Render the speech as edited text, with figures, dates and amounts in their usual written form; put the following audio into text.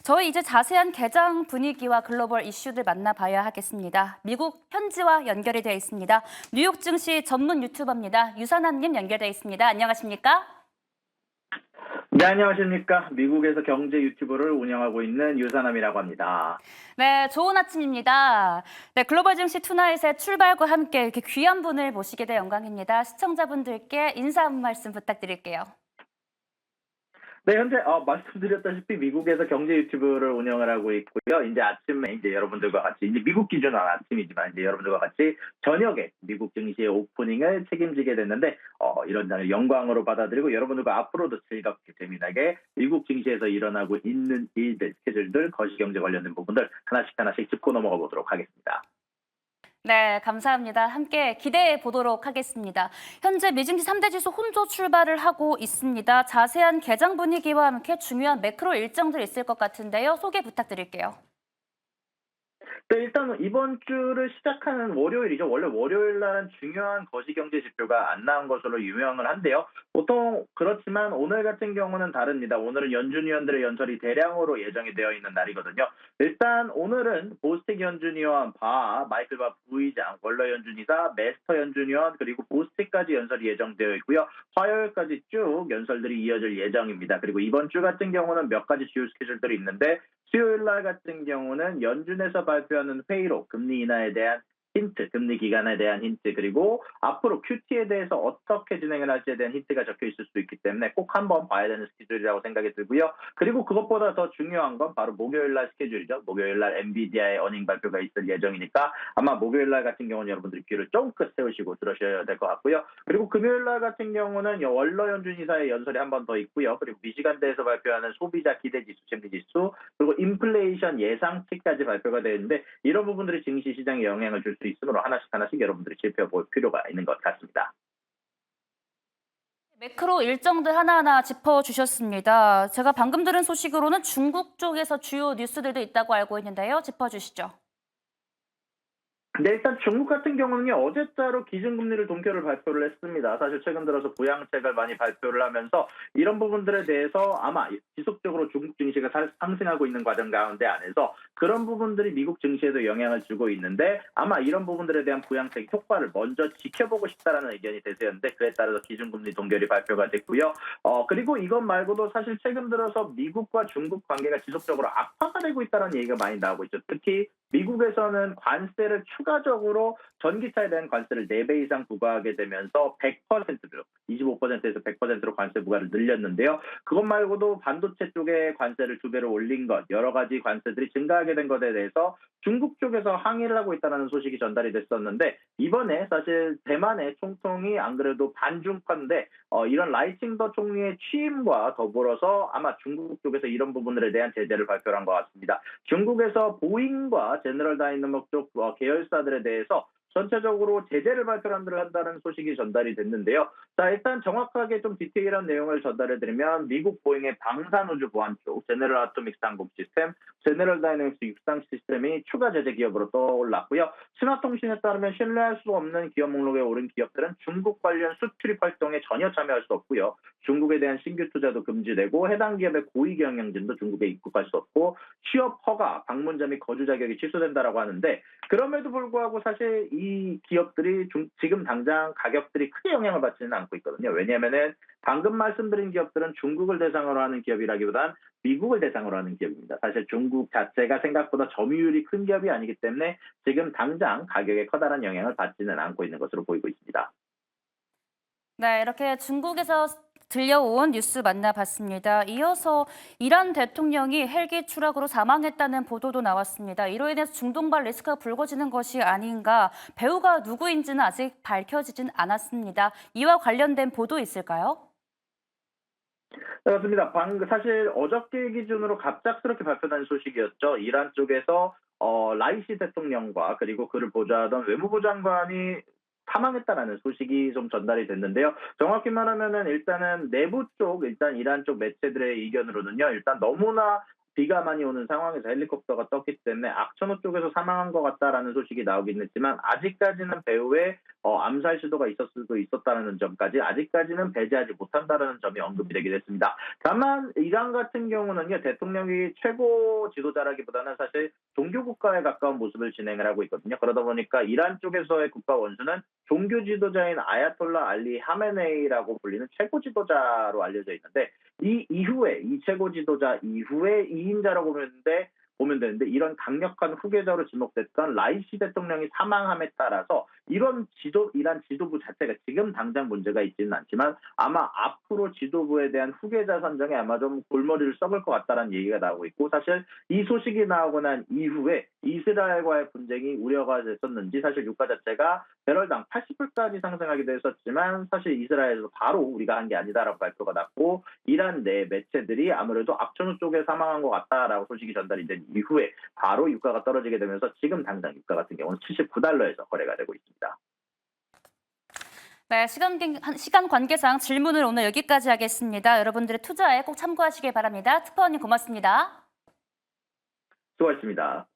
저희 이제 자세한 개장 분위기와 글로벌 이슈들 만나봐야 하겠습니다. 미국 현지와 연결이 되어 있습니다. 뉴욕 증시 전문 유튜버입니다. 유선환님 연결되어 있습니다. 안녕하십니까? 네, 안녕하십니까. 미국에서 경제 유튜브를 운영하고 있는 유산함이라고 합니다. 네, 좋은 아침입니다. 네, 글로벌 증시 투나잇의 출발과 함께 이렇게 귀한 분을 모시게 돼 영광입니다. 시청자분들께 인사 한 말씀 부탁드릴게요. 네, 현재 말씀드렸다시피 미국에서 경제 유튜브를 운영을 하고 있고요. 이제 아침에 이제 여러분들과 같이 이제 미국 기준은 아침이지만 이제 여러분들과 같이 저녁에 미국 증시의 오프닝을 책임지게 됐는데 이런 날을 영광으로 받아들이고 여러분들과 앞으로도 즐겁게 재미나게 미국 증시에서 일어나고 있는 일들, 스케줄들, 거시경제 관련된 부분들 하나씩 짚고 넘어가 보도록 하겠습니다. 네, 감사합니다. 함께 기대해 보도록 하겠습니다. 현재 미증시 3대 지수 혼조 출발을 하고 있습니다. 자세한 개장 분위기와 함께 중요한 매크로 일정들 있을 것 같은데요. 소개 부탁드릴게요. 네, 일단 이번 주를 시작하는 월요일이죠. 원래 월요일 날은 중요한 거시경제 지표가 안 나온 것으로 유명을 한데요. 보통 그렇지만 오늘 같은 경우는 다릅니다. 오늘은 연준 위원들의 연설이 대량으로 예정이 되어 있는 날이거든요. 일단 오늘은 보스틱 연준위원 마이클 바 부의장, 월러 연준이사, 메스터 연준위원 그리고 보스틱까지 연설이 예정되어 있고요. 화요일까지 쭉 연설들이 이어질 예정입니다. 그리고 이번 주 같은 경우는 몇 가지 주요 스케줄들이 있는데 수요일 날 같은 경우는 연준에서 발표하는 회의록, 금리 인하에 대한 힌트, 금리 기간에 대한 힌트, 그리고 앞으로 QT에 대해서 어떻게 진행을 할지에 대한 힌트가 적혀 있을 수 있기 때문에 꼭 한번 봐야 되는 스케줄이라고 생각이 들고요. 그리고 그것보다 더 중요한 건 바로 목요일 날 스케줄이죠. 목요일 날 엔비디아의 어닝 발표가 있을 예정이니까 아마 목요일 날 같은 경우는 여러분들이 귀를 쫑긋 세우시고 들으셔야 될 것 같고요. 그리고 금요일 날 같은 경우는 월러 연준 이사의 연설이 한 번 더 있고요. 그리고 미시간대에서 발표하는 소비자 기대지수, 심리지수, 그리고 인플레이션 예상치까지 발표가 되는데 이런 부분들이 증시 시장에 영향을 줄 수 있으므로 하나씩 여러분들이 살펴볼 필요가 있는 것 같습니다. 매크로 일정들 하나하나 짚어주셨습니다. 제가 방금 들은 소식으로는 중국 쪽에서 주요 뉴스들도 있다고 알고 있는데요. 짚어주시죠. 네, 일단 중국 같은 경우는요, 어제자로 기준금리를 동결을 발표를 했습니다. 사실 최근 들어서 부양책을 많이 발표를 하면서 이런 부분들에 대해서 아마 지속적으로 중국 증시가 상승하고 있는 과정 가운데 안에서 그런 부분들이 미국 증시에도 영향을 주고 있는데 아마 이런 부분들에 대한 부양책 효과를 먼저 지켜보고 싶다라는 의견이 대세였는데 그에 따라서 기준금리 동결이 발표가 됐고요. 그리고 이것 말고도 사실 최근 들어서 미국과 중국 관계가 지속적으로 악화가 되고 있다는 얘기가 많이 나오고 있죠. 특히 미국에서는 관세를 추가적으로 전기차에 대한 관세를 4배 이상 부과하게 되면서 100%로 25%에서 100%로 관세 부과를 늘렸는데요. 그것 말고도 반도체 쪽에 관세를 2배로 올린 것, 여러 가지 관세들이 증가하게 된 것에 대해서 중국 쪽에서 항의를 하고 있다는 소식이 전달이 됐었는데 이번에 사실 대만의 총통이 안 그래도 반중파인데 이런 라이칭더 총리의 취임과 더불어서 아마 중국 쪽에서 이런 부분들에 대한 제재를 발표한 것 같습니다. 중국에서 보잉과 제너럴 다이너믹 쪽 계열사들에 대해서 전체적으로 제재를 발표한다는 소식이 전달이 됐는데요. 자, 일단 정확하게 좀 디테일한 내용을 전달해드리면 미국 보잉의 방산우주 보안 쪽, 제너럴 아토믹스 항공 시스템, 제너럴 다이내믹스 육상 시스템이 추가 제재 기업으로 떠올랐고요. 신화통신에 따르면 신뢰할 수 없는 기업 목록에 오른 기업들은 중국 관련 수출입 활동에 전혀 참여할 수 없고요. 중국에 대한 신규 투자도 금지되고 해당 기업의 고위 경영진도 중국에 입국할 수 없고 취업 허가, 방문자 및 거주 자격이 취소된다라고 하는데 그럼에도 불구하고 사실 이 기업들이 지금 당장 가격들이 크게 영향을 받지는 않고 있거든요. 왜냐하면은 방금 말씀드린 기업들은 중국을 대상으로 하는 기업이라기보단 미국을 대상으로 하는 기업입니다. 사실 중국 자체가 생각보다 점유율이 큰 기업이 아니기 때문에 지금 당장 가격에 커다란 영향을 받지는 않고 있는 것으로 보이고 있습니다. 네, 이렇게 중국에서 들려온 뉴스 만나봤습니다. 이어서 이란 대통령이 헬기 추락으로 사망했다는 보도도 나왔습니다. 이로 인해서 중동발 리스크가 불거지는 것이 아닌가, 배우가 누구인지는 아직 밝혀지진 않았습니다. 이와 관련된 보도 있을까요? 네, 맞습니다. 사실 어저께 기준으로 갑작스럽게 발표된 소식이었죠. 이란 쪽에서 라이시 대통령과 그리고 그를 보좌하던 외무부 장관이 사망했다라는 소식이 좀 전달이 됐는데요. 정확히 말하면은 일단은 내부 쪽, 일단 이란 쪽 매체들의 의견으로는요. 일단 너무나 비가 많이 오는 상황에서 헬리콥터가 떴기 때문에 악천후 쪽에서 사망한 것 같다라는 소식이 나오긴 했지만 아직까지는 배후에 암살 시도가 있었을 수도 있었다는 점까지 아직까지는 배제하지 못한다는 점이 언급이 되긴 했습니다. 다만 이란 같은 경우는요, 대통령이 최고 지도자라기보다는 사실 종교 국가에 가까운 모습을 진행을 하고 있거든요. 그러다 보니까 이란 쪽에서의 국가 원수는 종교 지도자인 아야톨라 알리 하메네이라고 불리는 최고 지도자로 알려져 있는데, 이 최고 지도자 이후에 2인자라고 보면 되는데 이런 강력한 후계자로 지목됐던 라이시 대통령이 사망함에 따라서 이란 지도부 자체가 지금 당장 문제가 있지는 않지만 아마 앞으로 지도부에 대한 후계자 선정에 아마 좀 골머리를 썩을 것 같다는 얘기가 나오고 있고, 사실 이 소식이 나오고 난 이후에 이스라엘과의 분쟁이 우려가 됐었는지 사실 유가 자체가 배럴당 80불까지 상승하기도 했었지만 사실 이스라엘에서 바로 우리가 한 게 아니다라고 발표가 났고, 이란 내 매체들이 아무래도 악천후 쪽에 사망한 것 같다라고 소식이 전달이 된 이후에 바로 유가가 떨어지게 되면서 지금 당장 유가 같은 경우는 79달러에서 거래가 되고 있습니다. 네, 시간 관계상 질문을 오늘 여기까지 하겠습니다. 여러분들의 투자에 꼭 참고하시길 바랍니다. 특파원님 고맙습니다. 수고하셨습니다.